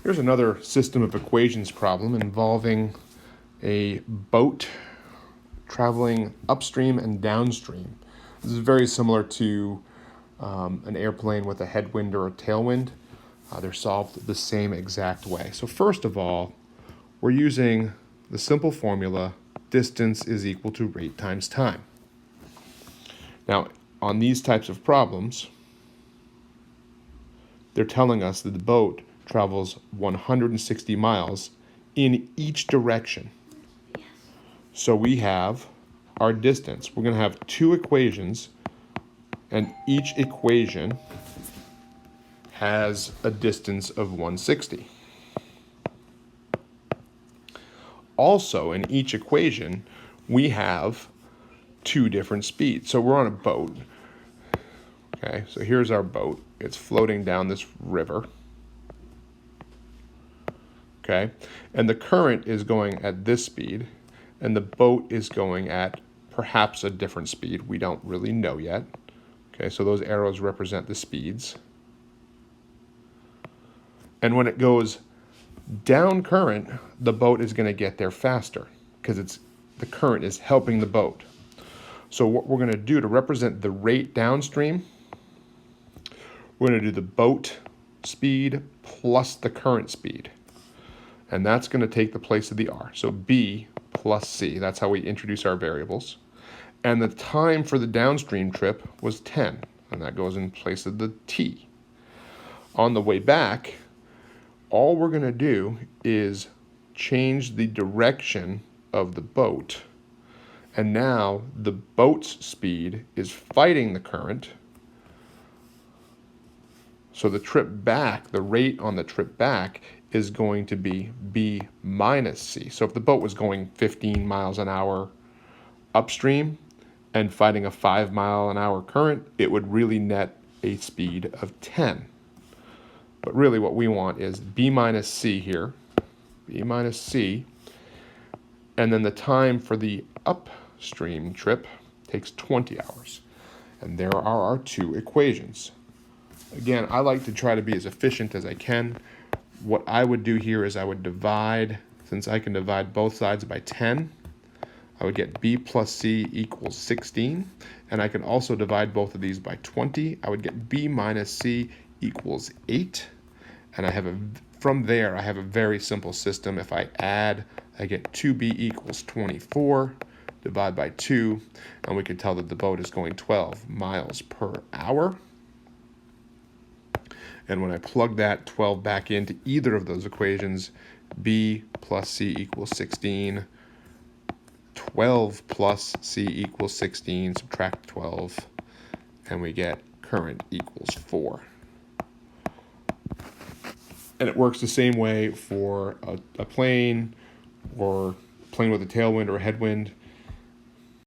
Here's another system of equations problem involving a boat traveling upstream and downstream. This is very similar to an airplane with a headwind or a tailwind. They're solved the same exact way. So first of all, we're using the simple formula, distance is equal to rate times time. Now, on these types of problems, they're telling us that the boat travels 160 miles in each direction. So we have our distance. We're going to have two equations, and each equation has a distance of 160. Also, in each equation, we have two different speeds. So we're on a boat. Okay, so here's our boat. It's floating down this river. Okay, and the current is going at this speed, and the boat is going at perhaps a different speed. We don't really know yet. Okay, so those arrows represent the speeds. And when it goes down current, the boat is going to get there faster because the current is helping the boat. So what we're going to do to represent the rate downstream, we're going to do the boat speed plus the current speed. And that's going to take the place of the r. So b plus c. That's how we introduce our variables. And the time for the downstream trip was 10. And that goes in place of the t. On the way back, all we're going to do is change the direction of the boat. And now the boat's speed is fighting the current. So the trip back, the rate on the trip back is going to be b minus c. So if the boat was going 15 miles an hour upstream and fighting a 5 mile an hour current, it would really net a speed of 10. But really what we want is b minus c here, b minus c, and then the time for the upstream trip takes 20 hours. And there are our two equations. Again, I like to try to be as efficient as I can. What I would do here is I would divide, since I can divide both sides by 10, I would get b plus c equals 16. And I can also divide both of these by 20. I would get b minus c equals 8. And from there, I have a very simple system. If I add, I get 2b equals 24, divide by 2, and we can tell that the boat is going 12 miles per hour. And when I plug that 12 back into either of those equations, b plus c equals 16, 12 plus c equals 16, subtract 12, and we get current equals 4. And it works the same way for a plane or plane with a tailwind or a headwind.